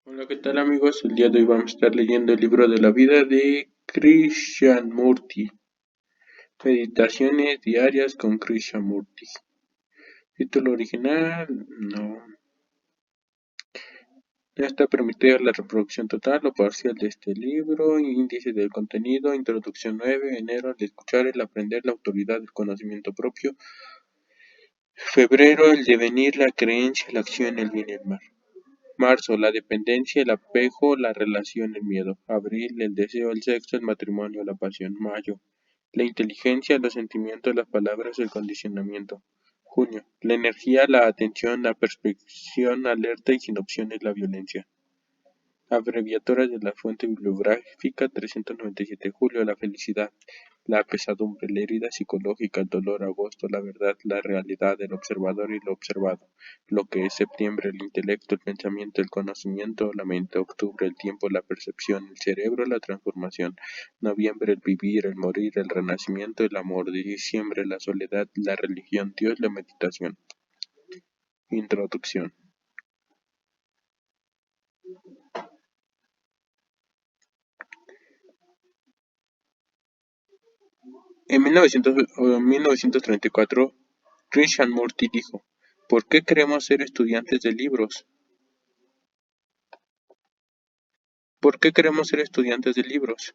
Hola, ¿qué tal amigos? El día de hoy vamos a estar leyendo el libro de la vida de Krishnamurti. Meditaciones diarias con Krishnamurti. Título original, no. No está permitida la reproducción total o parcial de este libro. Índice del contenido, introducción 9, enero, el escuchar, el aprender, la autoridad, el conocimiento propio. Febrero, el devenir, la creencia, la acción, el bien y el mal. Marzo, la dependencia, el apego, la relación, el miedo. Abril, el deseo, el sexo, el matrimonio, la pasión. Mayo, la inteligencia, los sentimientos, las palabras, el condicionamiento. Junio, la energía, la atención, la perspección alerta y sin opciones, la violencia. Abreviaturas de la fuente bibliográfica 397. Julio, la felicidad, la pesadumbre, la herida psicológica, el dolor. Agosto, la verdad, la realidad, el observador y lo observado. Lo que es septiembre, el intelecto, el pensamiento, el conocimiento, la mente. Octubre, el tiempo, la percepción, el cerebro, la transformación. Noviembre, el vivir, el morir, el renacimiento, el amor. Diciembre, la soledad, la religión, Dios, la meditación. Introducción. En 1934, Krishnamurti dijo: "¿Por qué queremos ser estudiantes de libros? ¿Por qué queremos ser estudiantes de libros,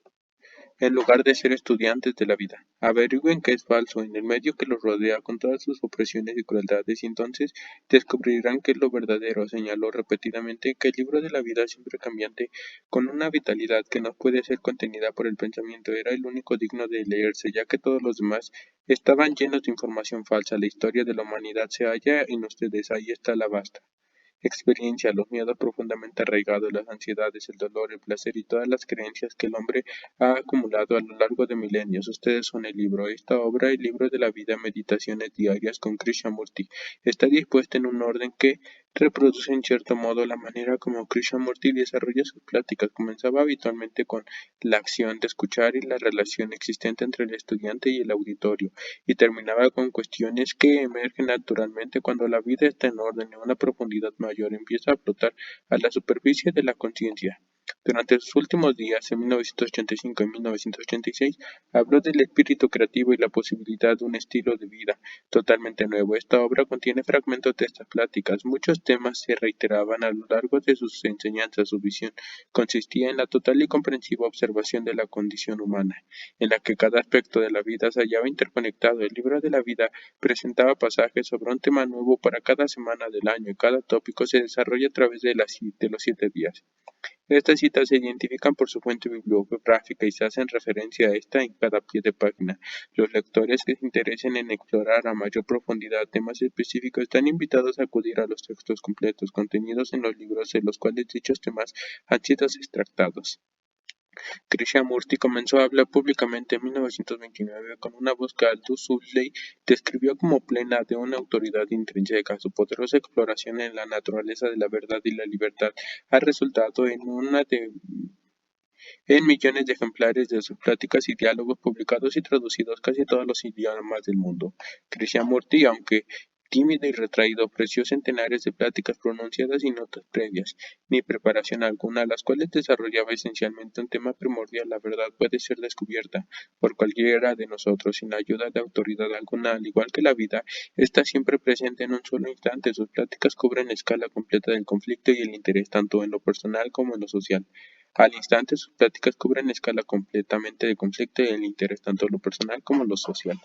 en lugar de ser estudiantes de la vida? Averigüen qué es falso en el medio que los rodea con todas sus opresiones y crueldades, y entonces descubrirán qué es lo verdadero". Señaló repetidamente que el libro de la vida, siempre cambiante, con una vitalidad que no puede ser contenida por el pensamiento, era el único digno de leerse, ya que todos los demás estaban llenos de información falsa. La historia de la humanidad se halla en ustedes, ahí está la vasta experiencia, los miedos profundamente arraigados, las ansiedades, el dolor, el placer y todas las creencias que el hombre ha acumulado a lo largo de milenios. Ustedes son el libro. Esta obra, el libro de la vida, meditaciones diarias con Krishnamurti, está dispuesta en un orden que reproduce en cierto modo la manera como Krishnamurti desarrolla sus pláticas. Comenzaba habitualmente con la acción de escuchar y la relación existente entre el estudiante y el auditorio, y terminaba con cuestiones que emergen naturalmente cuando la vida está en orden y una profundidad mayor empieza a flotar a la superficie de la conciencia. Durante sus últimos días, en 1985 y 1986, habló del espíritu creativo y la posibilidad de un estilo de vida totalmente nuevo. Esta obra contiene fragmentos de estas pláticas. Muchos temas se reiteraban a lo largo de sus enseñanzas. Su visión consistía en la total y comprensiva observación de la condición humana, en la que cada aspecto de la vida se hallaba interconectado. El libro de la vida presentaba pasajes sobre un tema nuevo para cada semana del año, y cada tópico se desarrolla a través de los 7 días. Estas citas se identifican por su fuente bibliográfica y se hacen referencia a esta en cada pie de página. Los lectores que se interesen en explorar a mayor profundidad temas específicos están invitados a acudir a los textos completos contenidos en los libros de los cuales dichos temas han sido extractados. Krishnamurti comenzó a hablar públicamente en 1929 con una voz que Aldous Huxley describió como plena de una autoridad intrínseca. Su poderosa exploración en la naturaleza de la verdad y la libertad ha resultado en millones de ejemplares de sus pláticas y diálogos publicados y traducidos casi a todos los idiomas del mundo. Krishnamurti, aunque tímido y retraído, ofreció centenares de pláticas pronunciadas sin notas previas, ni preparación alguna, las cuales desarrollaba esencialmente un tema primordial: la verdad puede ser descubierta por cualquiera de nosotros sin la ayuda de autoridad alguna. Al igual que la vida, está siempre presente en un solo instante. Sus pláticas cubren la escala completa del conflicto y el interés, tanto en lo personal como en lo social. Al instante, sus pláticas cubren la escala completamente del conflicto y el interés, tanto en lo personal como en lo social.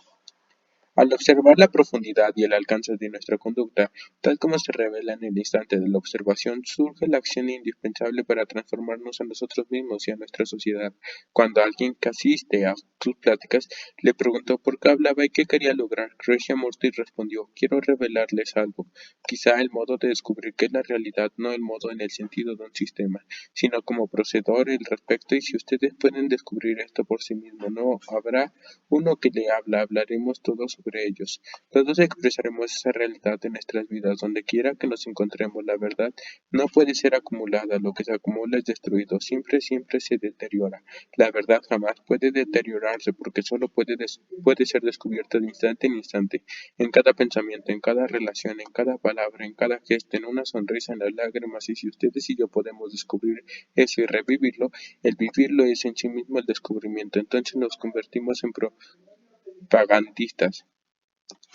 Al observar la profundidad y el alcance de nuestra conducta, tal como se revela en el instante de la observación, surge la acción indispensable para transformarnos a nosotros mismos y a nuestra sociedad. Cuando alguien que asiste a sus pláticas le preguntó por qué hablaba y qué quería lograr, Krishnamurti respondió: "Quiero revelarles algo, quizá el modo de descubrir qué es la realidad, no el modo en el sentido de un sistema, sino como proceder al respecto, y si ustedes pueden descubrir esto por sí mismos, no habrá uno que le habla, hablaremos todos sobre ellos. Todos expresaremos esa realidad en nuestras vidas, donde quiera que nos encontremos. La verdad no puede ser acumulada, lo que se acumula es destruido, siempre se deteriora. La verdad jamás puede deteriorarse porque solo puede ser descubierta de instante en instante, en cada pensamiento, en cada relación, en cada palabra, en cada gesto, en una sonrisa, en las lágrimas. Y si ustedes y yo podemos descubrir eso y revivirlo, el vivirlo es en sí mismo el descubrimiento. Entonces nos convertimos en propagandistas.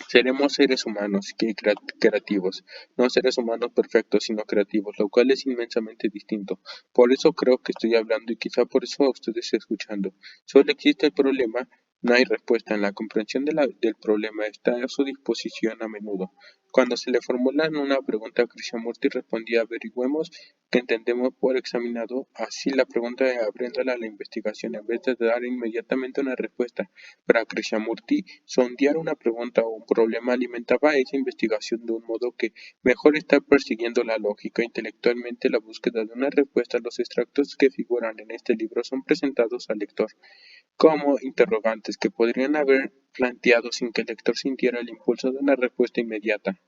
Seremos seres humanos creativos, no seres humanos perfectos, sino creativos, lo cual es inmensamente distinto. Por eso creo que estoy hablando y quizá por eso ustedes escuchando. Solo existe el problema, no hay respuesta. En la comprensión del problema está a su disposición a menudo. Cuando se le formulan una pregunta a Krishnamurti respondía: averigüemos qué entendemos por examinado. Así la pregunta abriéndola a la investigación en vez de dar inmediatamente una respuesta. Para Krishnamurti, sondear una pregunta o un problema alimentaba esa investigación de un modo que mejor está persiguiendo la lógica. Intelectualmente, la búsqueda de una respuesta. Los extractos que figuran en este libro son presentados al lector como interrogantes que podrían haber planteado sin que el lector sintiera el impulso de una respuesta inmediata.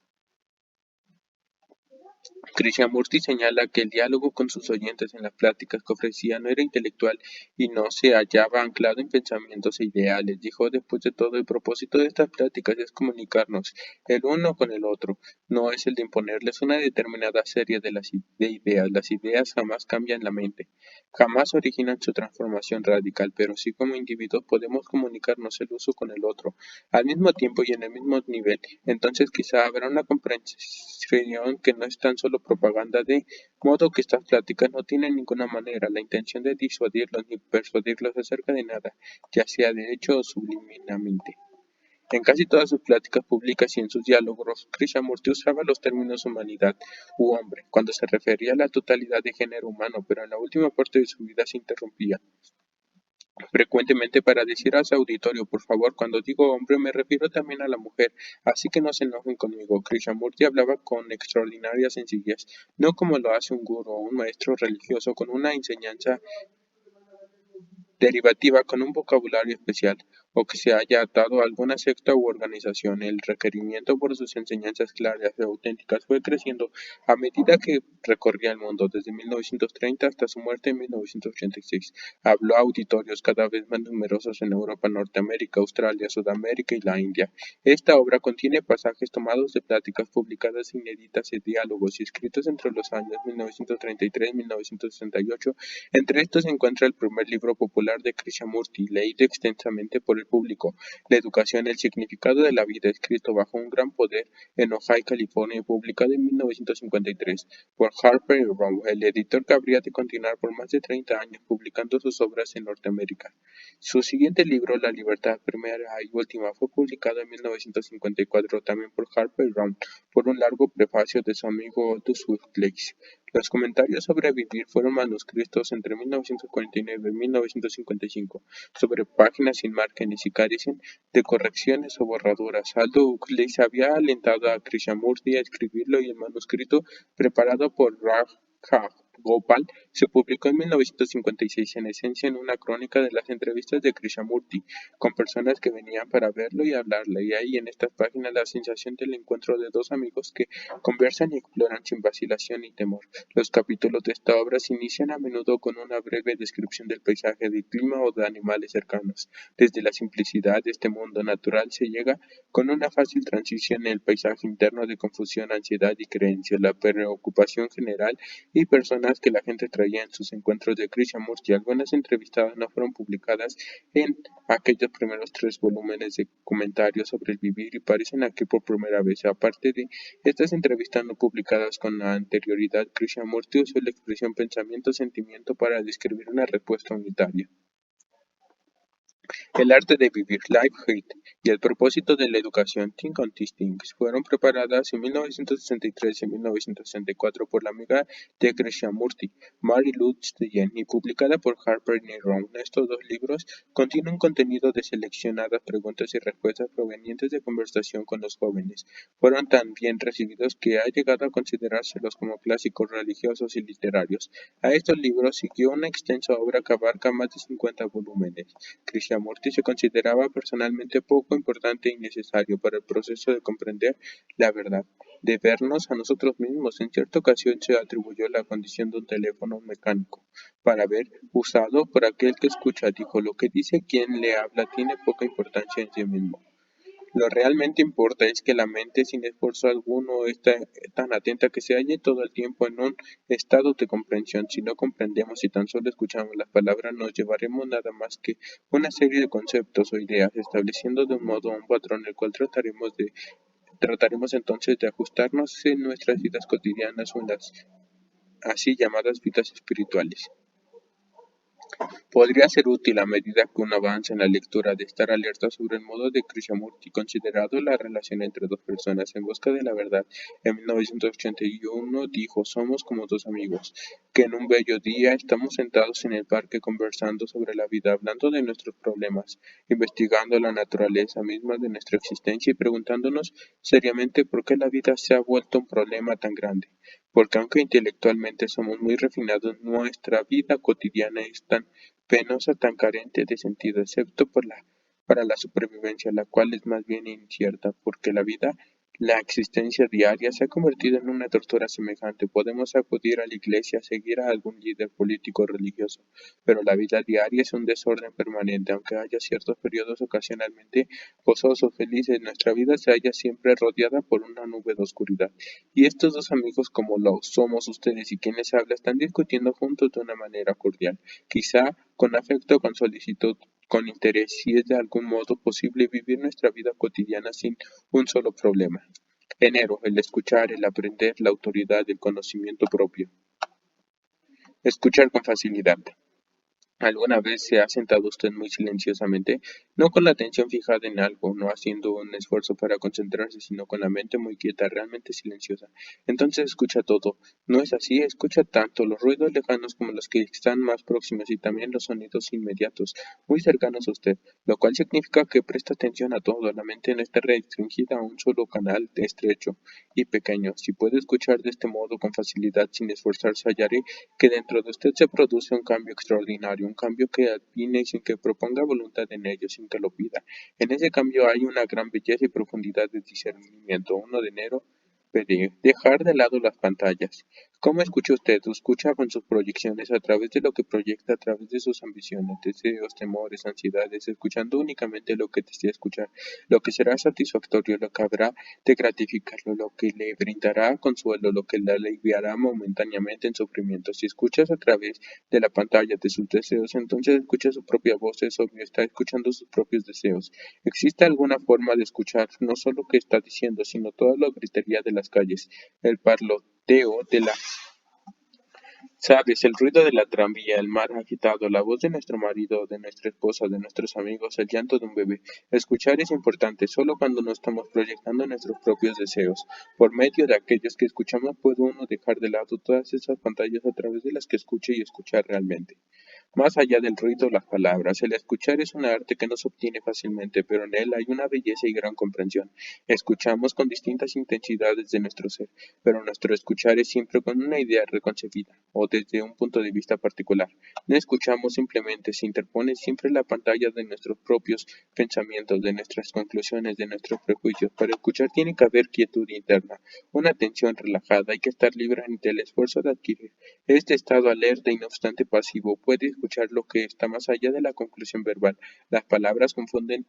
Krishnamurti señala que el diálogo con sus oyentes en las pláticas que ofrecía no era intelectual y no se hallaba anclado en pensamientos e ideales. Dijo: después de todo, el propósito de estas pláticas es comunicarnos el uno con el otro, no es el de imponerles una determinada serie de ideas. Las ideas jamás cambian la mente, jamás originan su transformación radical, pero sí como individuos podemos comunicarnos el uso con el otro, al mismo tiempo y en el mismo nivel. Entonces quizá habrá una comprensión que no es tan solo propaganda, de modo que estas pláticas no tienen ninguna manera la intención de disuadirlos ni persuadirlos acerca de nada, ya sea de hecho o subliminalmente. En casi todas sus pláticas públicas y en sus diálogos, Krishnamurti usaba los términos humanidad u hombre cuando se refería a la totalidad de género humano, pero en la última parte de su vida se interrumpía frecuentemente para decir a su auditorio: por favor, cuando digo hombre me refiero también a la mujer, así que no se enojen conmigo. Krishnamurti hablaba con extraordinaria sencillez, no como lo hace un gurú o un maestro religioso con una enseñanza derivativa con un vocabulario especial, o que se haya atado a alguna secta u organización. El requerimiento por sus enseñanzas claras y auténticas fue creciendo a medida que recorría el mundo. Desde 1930 hasta su muerte en 1986, habló a auditorios cada vez más numerosos en Europa, Norteamérica, Australia, Sudamérica y la India. Esta obra contiene pasajes tomados de pláticas publicadas inéditas y diálogos y escritos entre los años 1933 y 1968. Entre estos se encuentra el primer libro popular de Krishnamurti, leído extensamente por el público, La educación, el significado de la vida, escrito bajo un gran poder en Ojai, California, y publicado en 1953 por Harper y Row, el editor que habría de continuar por más de 30 años publicando sus obras en Norteamérica. Su siguiente libro, La libertad, primera y última, fue publicado en 1954 también por Harper y Row, por un largo prefacio de su amigo Aldous Huxley. Los comentarios sobre Vivir fueron manuscritos entre 1949 y 1955, sobre páginas sin márgenes y carecen de correcciones o borraduras. Aldous Huxley había alentado a Krishnamurti a escribirlo y el manuscrito, preparado por Raj Gopal, se publicó en 1956, en esencia en una crónica de las entrevistas de Krishnamurti con personas que venían para verlo y hablarle, y hay en estas páginas la sensación del encuentro de dos amigos que conversan y exploran sin vacilación ni temor. Los capítulos de esta obra se inician a menudo con una breve descripción del paisaje, del clima o de animales cercanos. Desde la simplicidad de este mundo natural se llega con una fácil transición en el paisaje interno de confusión, ansiedad y creencia, la preocupación general y personas que la gente traía en sus encuentros de Krishnamurti. Algunas entrevistadas no fueron publicadas en aquellos primeros 3 volúmenes de comentarios sobre el vivir y parecen aquí por primera vez. Aparte de estas entrevistas no publicadas con anterioridad, Krishnamurti usó la expresión pensamiento-sentimiento para describir una respuesta unitaria. El arte de vivir, Livelihood, y el propósito de la educación, Think on These Things, fueron preparadas en 1963 y 1964 por la amiga de Krishnamurti, Mary Lutz Deyen, y publicada por Harper y Row. Estos dos libros contienen un contenido de seleccionadas preguntas y respuestas provenientes de conversación con los jóvenes. Fueron tan bien recibidos que ha llegado a considerárselos como clásicos religiosos y literarios. A estos libros siguió una extensa obra que abarca más de 50 volúmenes. Krishnamurti Krishnamurti se consideraba personalmente poco importante e innecesario para el proceso de comprender la verdad, de vernos a nosotros mismos. En cierta ocasión se atribuyó la condición de un teléfono mecánico para ver usado por aquel que escucha. Dijo: lo que dice quien le habla tiene poca importancia en sí mismo. Lo realmente importa es que la mente, sin esfuerzo alguno, está tan atenta que se halle todo el tiempo en un estado de comprensión. Si no comprendemos y tan solo escuchamos las palabras, nos llevaremos nada más que una serie de conceptos o ideas, estableciendo de un modo un patrón el cual trataremos entonces de ajustarnos en nuestras vidas cotidianas o en las así llamadas vidas espirituales. Podría ser útil, a medida que uno avanza en la lectura, de estar alerta sobre el modo de Krishnamurti considerado la relación entre dos personas en busca de la verdad. En 1981 dijo: somos como dos amigos, que en un bello día estamos sentados en el parque conversando sobre la vida, hablando de nuestros problemas, investigando la naturaleza misma de nuestra existencia y preguntándonos seriamente por qué la vida se ha vuelto un problema tan grande. Porque aunque intelectualmente somos muy refinados, nuestra vida cotidiana es tan penosa, tan carente de sentido, excepto para la supervivencia, la cual es más bien incierta, porque la existencia diaria se ha convertido en una tortura semejante. Podemos acudir a la iglesia, seguir a algún líder político o religioso, pero la vida diaria es un desorden permanente. Aunque haya ciertos periodos ocasionalmente gozosos, felices, nuestra vida se halla siempre rodeada por una nube de oscuridad. Y estos dos amigos, como lo somos ustedes y quienes hablan, están discutiendo juntos de una manera cordial, quizá con afecto, con solicitud, con interés, si es de algún modo posible vivir nuestra vida cotidiana sin un solo problema. Enero: el escuchar, el aprender, la autoridad, el conocimiento propio. Escuchar con facilidad. ¿Alguna vez se ha sentado usted muy silenciosamente, no con la atención fijada en algo, no haciendo un esfuerzo para concentrarse, sino con la mente muy quieta, realmente silenciosa? Entonces escucha todo. ¿No es así? Escucha tanto los ruidos lejanos como los que están más próximos y también los sonidos inmediatos, muy cercanos a usted, lo cual significa que presta atención a todo. La mente no está restringida a un solo canal estrecho y pequeño. Si puede escuchar de este modo con facilidad, sin esforzarse, hallaré que dentro de usted se produce un cambio extraordinario, un cambio que adivine sin que proponga voluntad en ello, sin que lo pida. En ese cambio hay una gran belleza y profundidad de discernimiento. 1 de enero, PD. Dejar de lado las pantallas. ¿Cómo escucha usted? Escucha con sus proyecciones, a través de lo que proyecta, a través de sus ambiciones, deseos, temores, ansiedades, escuchando únicamente lo que desea escuchar, lo que será satisfactorio, lo que habrá de gratificarlo, lo que le brindará consuelo, lo que le aliviará momentáneamente en sufrimiento. Si escuchas a través de la pantalla de sus deseos, entonces escucha su propia voz, es obvio, está escuchando sus propios deseos. ¿Existe alguna forma de escuchar no solo que está diciendo, sino toda la gritería de las calles, el parloteo de la ¿sabes? El ruido de la tranvía, el mar agitado, la voz de nuestro marido, de nuestra esposa, de nuestros amigos, el llanto de un bebé? Escuchar es importante solo cuando no estamos proyectando nuestros propios deseos. Por medio de aquellos que escuchamos puede uno dejar de lado todas esas pantallas a través de las que escuche y escuchar realmente. Más allá del ruido, las palabras. El escuchar es un arte que no se obtiene fácilmente, pero en él hay una belleza y gran comprensión. Escuchamos con distintas intensidades de nuestro ser, pero nuestro escuchar es siempre con una idea reconcebida, o desde un punto de vista particular. No escuchamos simplemente, se interpone siempre la pantalla de nuestros propios pensamientos, de nuestras conclusiones, de nuestros prejuicios. Para escuchar tiene que haber quietud interna, una atención relajada, hay que estar libre ante el esfuerzo de adquirir este estado alerta y no obstante pasivo. Puede escuchar lo que está más allá de la conclusión verbal. Las palabras confunden,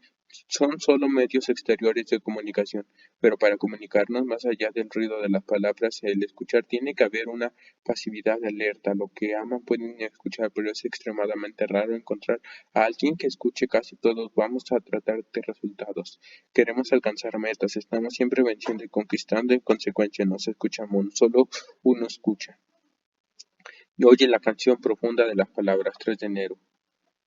son solo medios exteriores de comunicación, pero para comunicarnos más allá del ruido de las palabras, el escuchar tiene que haber una pasividad alerta. Lo que aman pueden escuchar, pero es extremadamente raro encontrar a alguien que escuche. Casi todos vamos a tratar de resultados. Queremos alcanzar metas, estamos siempre venciendo y conquistando, en consecuencia no se escuchamos, solo uno escucha. Y oye la canción profunda de las palabras. 3 de enero.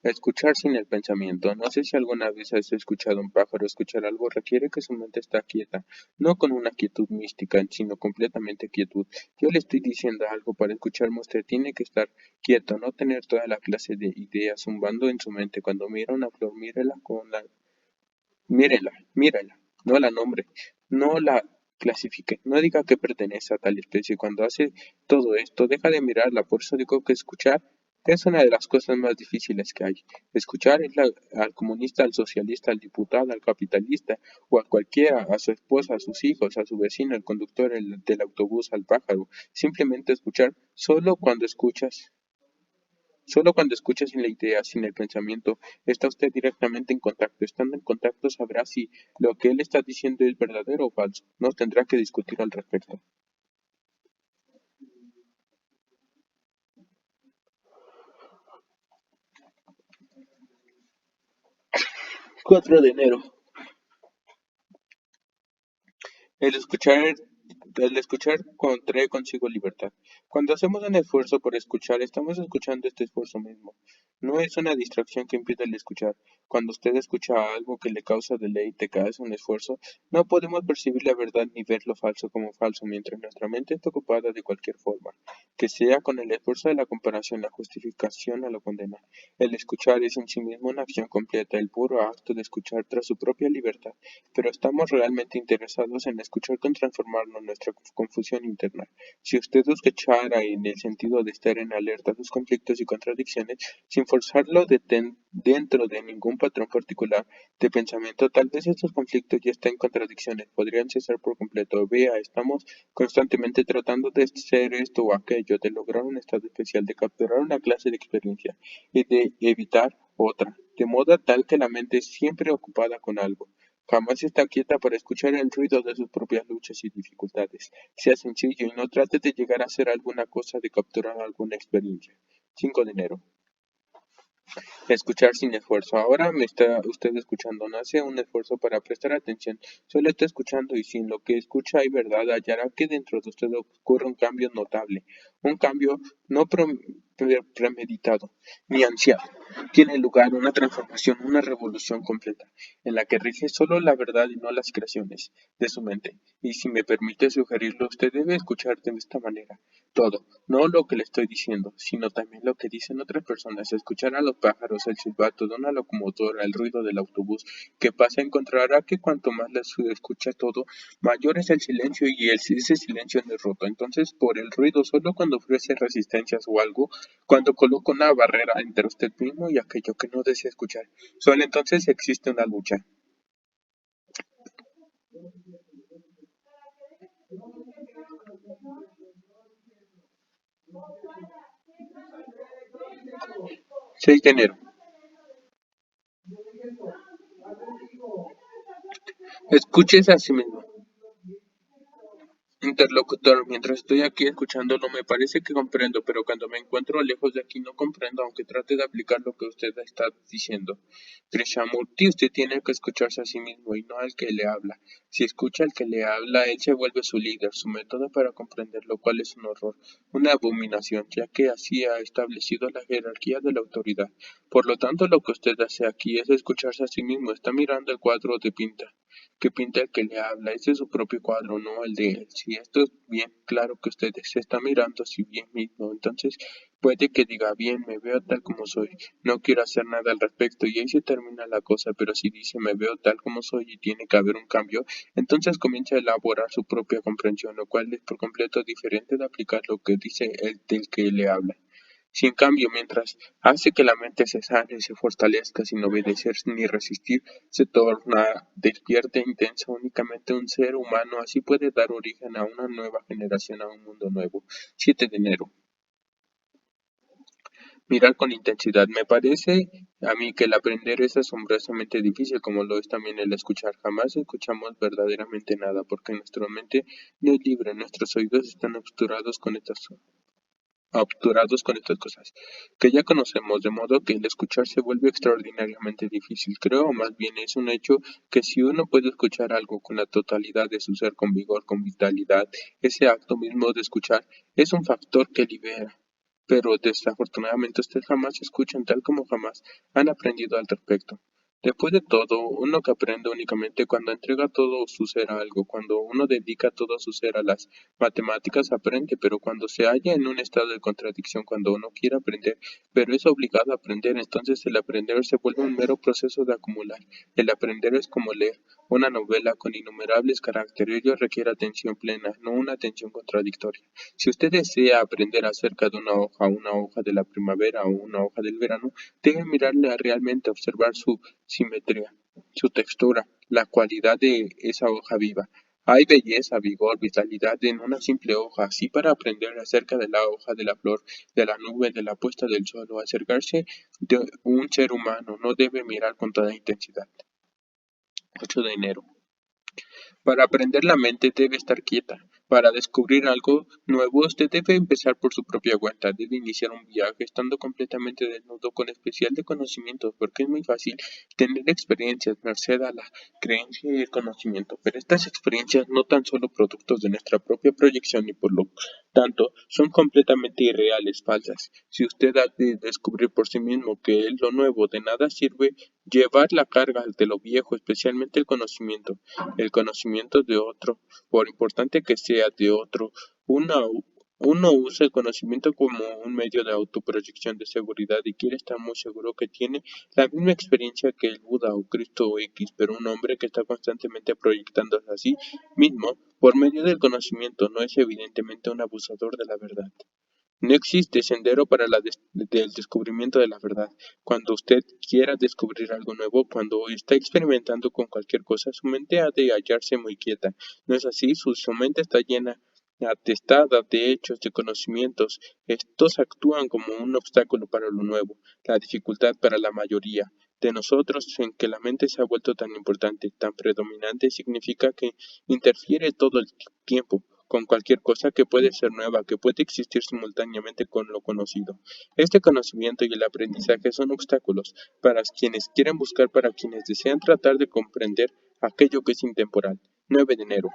Escuchar sin el pensamiento. No sé si alguna vez has escuchado un pájaro. Escuchar algo requiere que su mente esté quieta, no con una quietud mística, sino completamente quietud. Yo le estoy diciendo algo. Para escucharme usted tiene que estar quieto, no tener toda la clase de ideas zumbando en su mente. Cuando mira una flor, mírela, no la nombre, no la clasifique, no diga que pertenece a tal especie. Cuando hace todo esto, deja de mirarla. Por eso digo que escuchar Es una de las cosas más difíciles que hay. Escuchar al comunista, al socialista, al diputado, al capitalista, o a cualquiera, a su esposa, a sus hijos, a su vecino, al conductor del autobús, al pájaro. Simplemente escuchar solo cuando escucha sin la idea, sin el pensamiento, está usted directamente en contacto. Estando en contacto sabrá si lo que él está diciendo es verdadero o falso. No tendrá que discutir al respecto. 4 de enero. El escuchar, el escuchar trae consigo libertad. Cuando hacemos un esfuerzo por escuchar, estamos escuchando este esfuerzo mismo. No es una distracción que impide el escuchar. Cuando usted escucha algo que le causa deleite, que hace un esfuerzo, no podemos percibir la verdad ni ver lo falso como falso, mientras nuestra mente está ocupada de cualquier forma, que sea con el esfuerzo de la comparación, la justificación o la condena. El escuchar es en sí mismo una acción completa, el puro acto de escuchar tras su propia libertad, pero estamos realmente interesados en escuchar con transformarnos nuestra confusión interna. Si usted escuchara en el sentido de estar en alerta a sus conflictos y contradicciones, sin forzarlo dentro de ningún patrón particular de pensamiento, tal vez estos conflictos y estas contradicciones podrían cesar por completo. Vea, estamos constantemente tratando de ser esto o aquello, de lograr un estado especial, de capturar una clase de experiencia y de evitar otra, de modo tal que la mente es siempre ocupada con algo. Jamás está quieta para escuchar el ruido de sus propias luchas y dificultades. Sea sencillo y no trate de llegar a hacer alguna cosa, de capturar alguna experiencia. 5 de enero. Escuchar sin esfuerzo. Ahora me está usted escuchando. No hace un esfuerzo para prestar atención. Solo está escuchando y sin lo que escucha hay verdad. Hallará que dentro de usted ocurre un cambio notable. Un cambio no premeditado ni ansiado. Tiene lugar una transformación, una revolución completa, en la que rige solo la verdad y no las creaciones de su mente. Y si me permite sugerirlo, usted debe escuchar de esta manera. Todo, no lo que le estoy diciendo, sino también lo que dicen otras personas. Escuchar a los pájaros, el silbato de una locomotora, el ruido del autobús que pasa, encontrará que cuanto más escucha todo, mayor es el silencio y ese silencio no es roto. Entonces, por el ruido, solo cuando ofrece resistencias o algo, cuando coloca una barrera entre usted mismo y aquello que no desea escuchar, solo entonces existe una lucha. 6 de enero. Escúchese a sí mismo. Interlocutor: mientras estoy aquí escuchándolo me parece que comprendo, pero cuando me encuentro lejos de aquí no comprendo, aunque trate de aplicar lo que usted está diciendo. Krishnamurti: usted tiene que escucharse a sí mismo y no al que le habla. Si escucha al que le habla, él se vuelve su líder, su método para comprender, lo cual es un horror, una abominación, ya que así ha establecido la jerarquía de la autoridad. Por lo tanto, lo que usted hace aquí es escucharse a sí mismo. Está mirando el cuadro de pinta que pinta el que le habla. Ese es su propio cuadro, no el de él. Si esto es bien claro que usted se está mirando a sí bien mismo, entonces puede que diga: bien, me veo tal como soy, no quiero hacer nada al respecto, y ahí se termina la cosa. Pero si dice: me veo tal como soy y tiene que haber un cambio, entonces comienza a elaborar su propia comprensión, lo cual es por completo diferente de aplicar lo que dice el del que le habla. Si en cambio, mientras hace que la mente se sane y se fortalezca sin obedecer ni resistir, se torna despierta e intensa, únicamente un ser humano así puede dar origen a una nueva generación, a un mundo nuevo. 7 de enero. Mirar con intensidad. Me parece a mí que el aprender es asombrosamente difícil, como lo es también el escuchar. Jamás escuchamos verdaderamente nada, porque nuestra mente no es libre, nuestros oídos están obturados con estas cosas, que ya conocemos, de modo que el escuchar se vuelve extraordinariamente difícil. Creo, o más bien es un hecho, que si uno puede escuchar algo con la totalidad de su ser, con vigor, con vitalidad, ese acto mismo de escuchar es un factor que libera. Pero desafortunadamente ustedes jamás escuchan, tal como jamás han aprendido al respecto. Después de todo, uno que aprende únicamente cuando entrega todo su ser a algo, cuando uno dedica todo su ser a las matemáticas aprende, pero cuando se halla en un estado de contradicción, cuando uno quiere aprender, pero es obligado a aprender, entonces el aprender se vuelve un mero proceso de acumular. El aprender es como leer una novela con innumerables caracteres, ello requiere atención plena, no una atención contradictoria. Si usted desea aprender acerca de una hoja de la primavera o una hoja del verano, debe mirarla realmente, observar su simetría, su textura, la cualidad de esa hoja viva. Hay belleza, vigor, vitalidad en una simple hoja. Así para aprender acerca de la hoja, de la flor, de la nube, de la puesta del sol o acercarse de un ser humano, no debe mirar con toda intensidad. 8 de enero. Para aprender la mente debe estar quieta. Para descubrir algo nuevo usted debe empezar por su propia cuenta, debe iniciar un viaje estando completamente desnudo con especial de conocimiento, porque es muy fácil tener experiencias merced a la creencia y el conocimiento, pero estas experiencias no tan solo productos de nuestra propia proyección y por lo tanto son completamente irreales, falsas. Si usted ha de descubrir por sí mismo que es lo nuevo, de nada sirve llevar la carga de lo viejo, especialmente el conocimiento de otro, por importante que sea de otro, uno usa el conocimiento como un medio de autoproyección de seguridad y quiere estar muy seguro que tiene la misma experiencia que el Buda o Cristo o X, pero un hombre que está constantemente proyectándose a sí mismo por medio del conocimiento no es evidentemente un abusador de la verdad. No existe sendero para el descubrimiento de la verdad. Cuando usted quiera descubrir algo nuevo, cuando está experimentando con cualquier cosa, su mente ha de hallarse muy quieta. ¿No es así? Su mente está llena, atestada de hechos, de conocimientos. Estos actúan como un obstáculo para lo nuevo, la dificultad para la mayoría de nosotros en que la mente se ha vuelto tan importante, tan predominante, significa que interfiere todo el tiempo con cualquier cosa que puede ser nueva, que puede existir simultáneamente con lo conocido. Este conocimiento y el aprendizaje son obstáculos para quienes quieren buscar, para quienes desean tratar de comprender aquello que es intemporal. 9 de enero.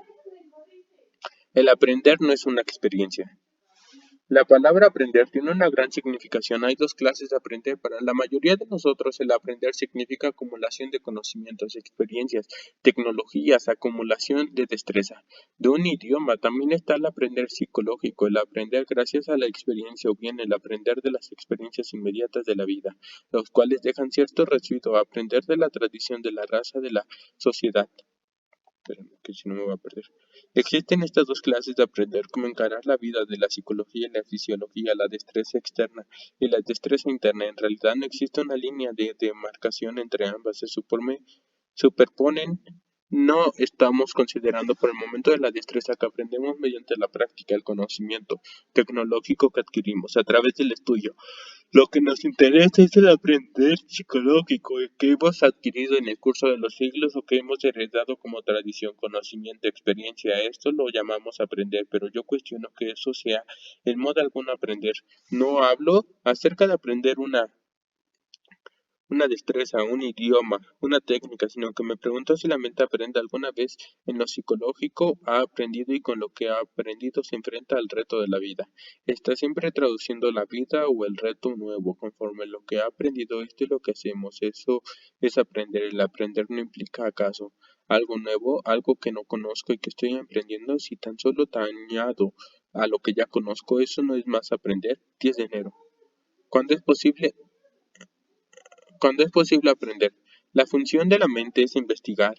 El aprender no es una experiencia. La palabra aprender tiene una gran significación. Hay dos clases de aprender. Para la mayoría de nosotros, el aprender significa acumulación de conocimientos, experiencias, tecnologías, acumulación de destreza. De un idioma también está el aprender psicológico, el aprender gracias a la experiencia o bien el aprender de las experiencias inmediatas de la vida, los cuales dejan cierto residuo, aprender de la tradición, de la raza, de la sociedad. Espérame, que si no me voy a perder. Existen estas dos clases de aprender, como encarar la vida de la psicología y la fisiología, la destreza externa y la destreza interna. En realidad no existe una línea de demarcación entre ambas, superponen. No estamos considerando por el momento de la destreza que aprendemos mediante la práctica, el conocimiento tecnológico que adquirimos a través del estudio. Lo que nos interesa es el aprender psicológico que hemos adquirido en el curso de los siglos o que hemos heredado como tradición, conocimiento, experiencia. Esto lo llamamos aprender, pero yo cuestiono que eso sea en modo alguno aprender. No hablo acerca de aprender una destreza, un idioma, una técnica, sino que me pregunto si la mente aprende alguna vez en lo psicológico, ha aprendido y con lo que ha aprendido se enfrenta al reto de la vida. Está siempre traduciendo la vida o el reto nuevo conforme lo que ha aprendido. Esto es lo que hacemos, eso es aprender. El aprender no implica acaso algo nuevo, algo que no conozco y que estoy aprendiendo. Si tan solo te añado a lo que ya conozco, eso no es más aprender. 10 de enero. ¿Cuándo es posible? Cuando es posible aprender, la función de la mente es investigar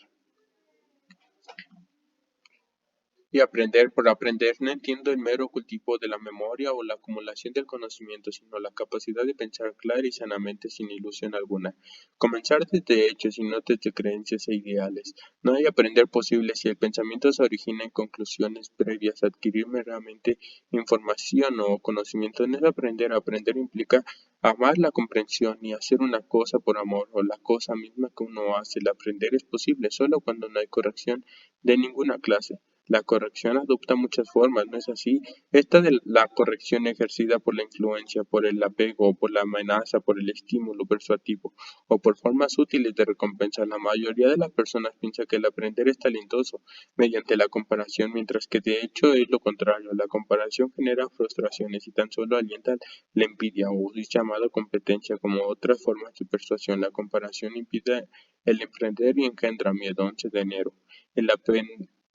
y aprender. Por aprender no entiendo el mero cultivo de la memoria o la acumulación del conocimiento, sino la capacidad de pensar clara y sanamente sin ilusión alguna. Comenzar desde hechos y no desde creencias e ideales. No hay aprender posible si el pensamiento se origina en conclusiones previas. Adquirir meramente información o conocimiento no es aprender. Aprender implica amar la comprensión y hacer una cosa por amor o la cosa misma que uno hace. El aprender es posible solo cuando no hay corrección de ninguna clase. La corrección adopta muchas formas, ¿no es así? Esta de la corrección ejercida por la influencia, por el apego, por la amenaza, por el estímulo persuasivo o por formas útiles de recompensa. La mayoría de las personas piensa que el aprender es talentoso mediante la comparación, mientras que de hecho es lo contrario. La comparación genera frustraciones y tan solo alienta la envidia o es llamado competencia como otras formas de persuasión. La comparación impide el emprender y engendra miedo. 11 de enero. El,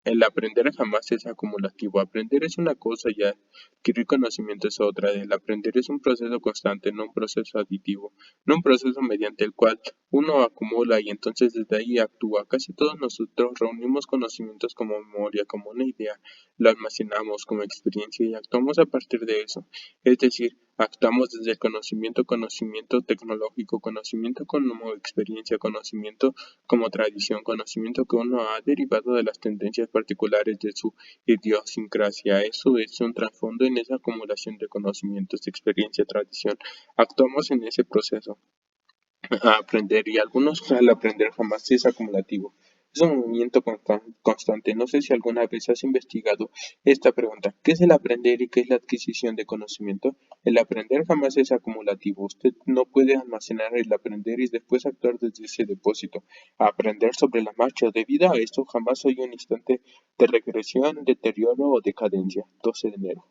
el aprender jamás es acumulativo. Aprender es una cosa y adquirir conocimiento es otra. El aprender es un proceso constante, no un proceso aditivo, no un proceso mediante el cual uno acumula y entonces desde ahí actúa. Casi todos nosotros reunimos conocimientos como memoria, como una idea, lo almacenamos como experiencia y actuamos a partir de eso. Es decir, actuamos desde el conocimiento, conocimiento tecnológico, conocimiento como experiencia, conocimiento como tradición, conocimiento que uno ha derivado de las tendencias particulares de su idiosincrasia. Eso es un trasfondo en esa acumulación de conocimientos, experiencia, tradición. Actuamos en ese proceso a aprender y algunos al aprender jamás es acumulativo. Es un movimiento constante. No sé si alguna vez has investigado esta pregunta. ¿Qué es el aprender y qué es la adquisición de conocimiento? El aprender jamás es acumulativo. Usted no puede almacenar el aprender y después actuar desde ese depósito. Aprender sobre la marcha debido a esto jamás hay un instante de regresión, deterioro o decadencia. 12 de enero.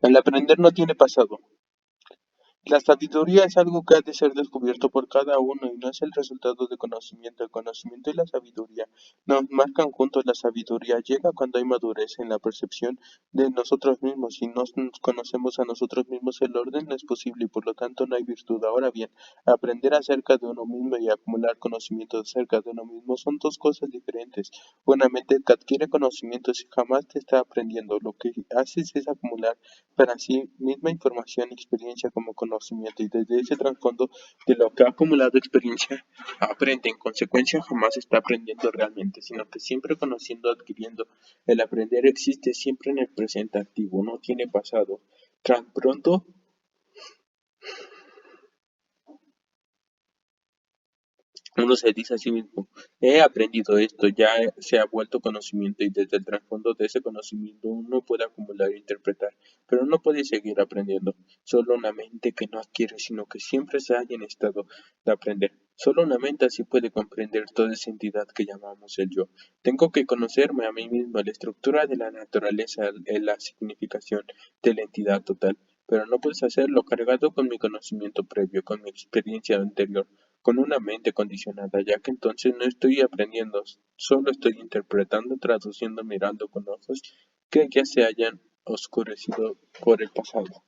El aprender no tiene pasado. La sabiduría es algo que ha de ser descubierto por cada uno y no es el resultado de conocimiento. El conocimiento y la sabiduría nos marcan juntos. La sabiduría llega cuando hay madurez en la percepción de nosotros mismos. Si no nos conocemos a nosotros mismos, el orden no es posible y por lo tanto no hay virtud. Ahora bien, aprender acerca de uno mismo y acumular conocimiento acerca de uno mismo son dos cosas diferentes. Una mente que adquiere conocimientos y jamás te está aprendiendo. Lo que haces es acumular para sí misma información y experiencia como conocimiento y desde ese trasfondo de lo que ha acumulado experiencia aprende. En consecuencia jamás está aprendiendo realmente, sino que siempre conociendo, adquiriendo. El aprender existe siempre en el presente activo, no tiene pasado. Tan pronto uno se dice a sí mismo, he aprendido esto, ya se ha vuelto conocimiento y desde el trasfondo de ese conocimiento uno puede acumular e interpretar, pero no puede seguir aprendiendo. Solo una mente que no adquiere, sino que siempre se halla en estado de aprender. Solo una mente así puede comprender toda esa entidad que llamamos el yo. Tengo que conocerme a mí mismo, la estructura de la naturaleza, la significación de la entidad total, pero no puedes hacerlo cargado con mi conocimiento previo, con mi experiencia anterior con una mente condicionada, ya que entonces no estoy aprendiendo, solo estoy interpretando, traduciendo, mirando con ojos que ya se hayan oscurecido por el pasado.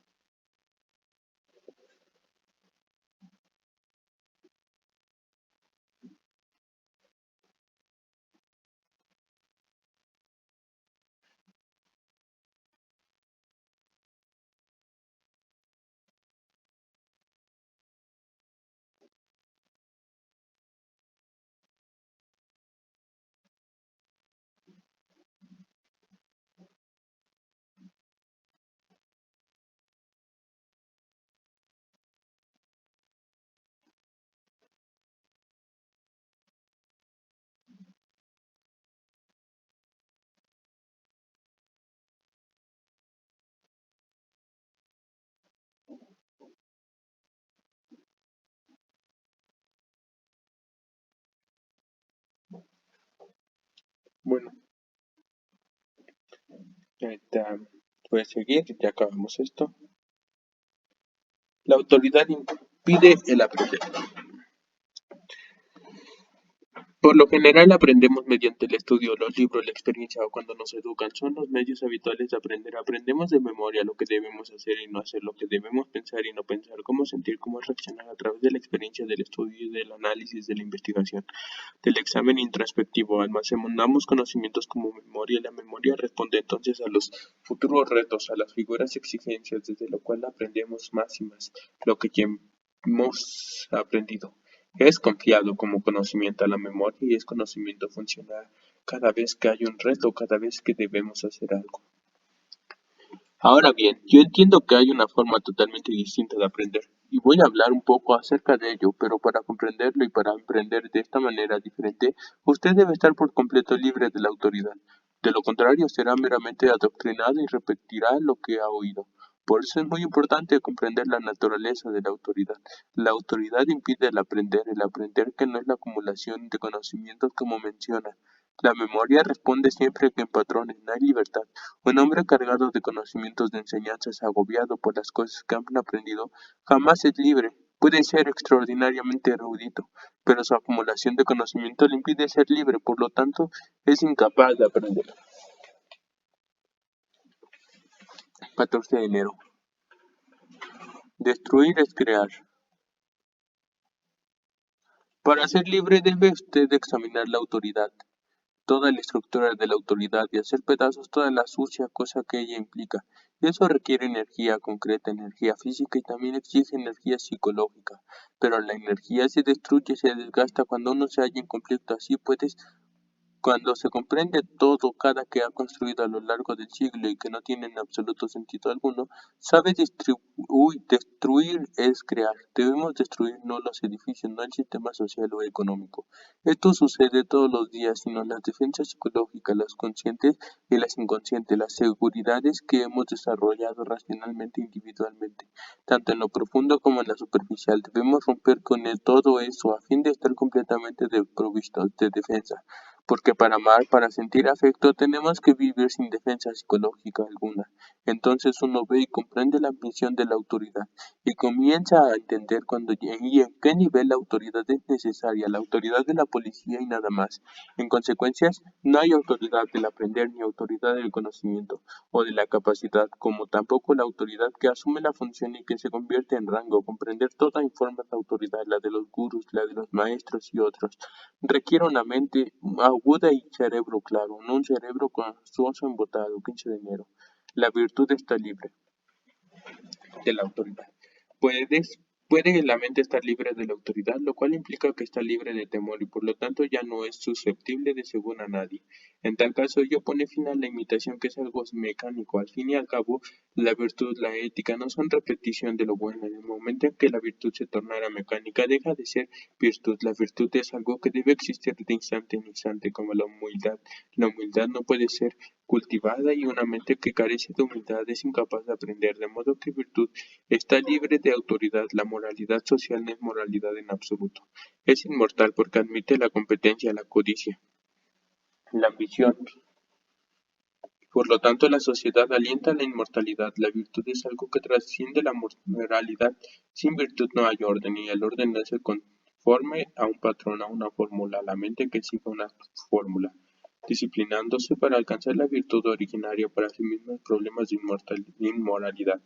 Bueno, ahorita puedes seguir, ya acabamos esto. La autoridad impide el aprender. Por lo general aprendemos mediante el estudio, los libros, la experiencia o cuando nos educan. Son los medios habituales de aprender. Aprendemos de memoria lo que debemos hacer y no hacer, lo que debemos pensar y no pensar, cómo sentir, cómo reaccionar a través de la experiencia, del estudio, del análisis, de la investigación, del examen introspectivo. Almacenamos conocimientos como memoria. La memoria responde entonces a los futuros retos, a las figuras y exigencias, desde lo cual aprendemos más y más lo que ya hemos aprendido. Es confiado como conocimiento a la memoria y es conocimiento funcional cada vez que hay un reto, cada vez que debemos hacer algo. Ahora bien, yo entiendo que hay una forma totalmente distinta de aprender y voy a hablar un poco acerca de ello, pero para comprenderlo y para aprender de esta manera diferente, usted debe estar por completo libre de la autoridad. De lo contrario, será meramente adoctrinado y repetirá lo que ha oído. Por eso es muy importante comprender la naturaleza de la autoridad. La autoridad impide el aprender que no es la acumulación de conocimientos como menciona. La memoria responde siempre que en patrones no hay libertad. Un hombre cargado de conocimientos de enseñanzas, agobiado por las cosas que han aprendido, jamás es libre. Puede ser extraordinariamente erudito, pero su acumulación de conocimiento le impide ser libre, por lo tanto, es incapaz de aprender. 14 de enero. Destruir es crear. Para ser libre debe usted examinar la autoridad, toda la estructura de la autoridad y hacer pedazos toda la sucia cosa que ella implica. Y eso requiere energía concreta, energía física y también exige energía psicológica. Pero la energía se destruye, se desgasta cuando uno se halla en conflicto. Así puedes cuando se comprende todo cada que ha construido a lo largo del siglo y que no tiene en absoluto sentido alguno, sabe destruir es crear. Debemos destruir no los edificios, no el sistema social o económico. Esto sucede todos los días, sino las defensas psicológicas, las conscientes y las inconscientes, las seguridades que hemos desarrollado racionalmente e individualmente, tanto en lo profundo como en lo superficial. Debemos romper con todo eso a fin de estar completamente desprovistos de defensa. Porque para amar, para sentir afecto, tenemos que vivir sin defensa psicológica alguna. Entonces uno ve y comprende la misión de la autoridad y comienza a entender cuándo y en qué nivel la autoridad es necesaria, la autoridad de la policía y nada más. En consecuencia, no hay autoridad del aprender ni autoridad del conocimiento o de la capacidad, como tampoco la autoridad que asume la función y que se convierte en rango. Comprender toda forma de autoridad, la de los gurús, la de los maestros y otros, requiere una mente aguda y cerebro claro, no un cerebro construoso embotado. 15 de enero. La virtud está libre de la autoridad. Puede la mente estar libre de la autoridad, lo cual implica que está libre de temor y por lo tanto ya no es susceptible de según a nadie. En tal caso, ello pone fin a la imitación, que es algo mecánico. Al fin y al cabo, la virtud, la ética, no son repetición de lo bueno. En el momento en que la virtud se tornara mecánica, deja de ser virtud. La virtud es algo que debe existir de instante en instante, como la humildad. La humildad no puede ser cultivada y una mente que carece de humildad es incapaz de aprender, de modo que virtud está libre de autoridad. La moralidad social no es moralidad en absoluto. Es inmortal porque admite la competencia, la codicia, la ambición. Por lo tanto, la sociedad alienta la inmortalidad. La virtud es algo que trasciende la moralidad. Sin virtud no hay orden, y el orden no se conforme a un patrón, a una fórmula, la mente que siga una fórmula, disciplinándose para alcanzar la virtud originaria para sí misma problemas de inmoralidad.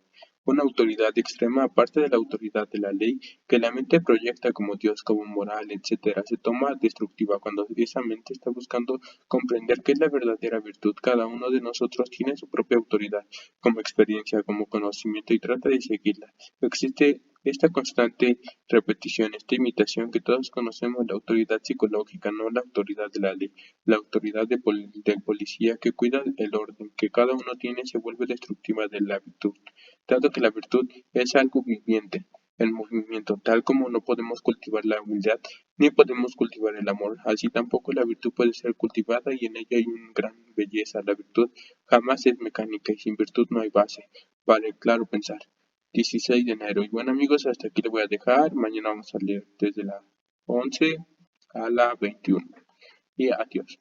Una autoridad extrema, aparte de la autoridad de la ley, que la mente proyecta como Dios, como moral, etc., se toma destructiva cuando esa mente está buscando comprender qué es la verdadera virtud. Cada uno de nosotros tiene su propia autoridad, como experiencia, como conocimiento, y trata de seguirla. Existe esta constante repetición, esta imitación que todos conocemos, la autoridad psicológica, no la autoridad de la ley. La autoridad del policía que cuida el orden que cada uno tiene se vuelve destructiva de la virtud, dado que la virtud es algo viviente, en movimiento. Tal como no podemos cultivar la humildad, ni podemos cultivar el amor, así tampoco la virtud puede ser cultivada, y en ella hay una gran belleza. La virtud jamás es mecánica y sin virtud no hay base. Vale, claro pensar. 16 de enero. Y bueno, amigos, hasta aquí le voy a dejar. Mañana vamos a leer desde la 11 a la 21. Y adiós.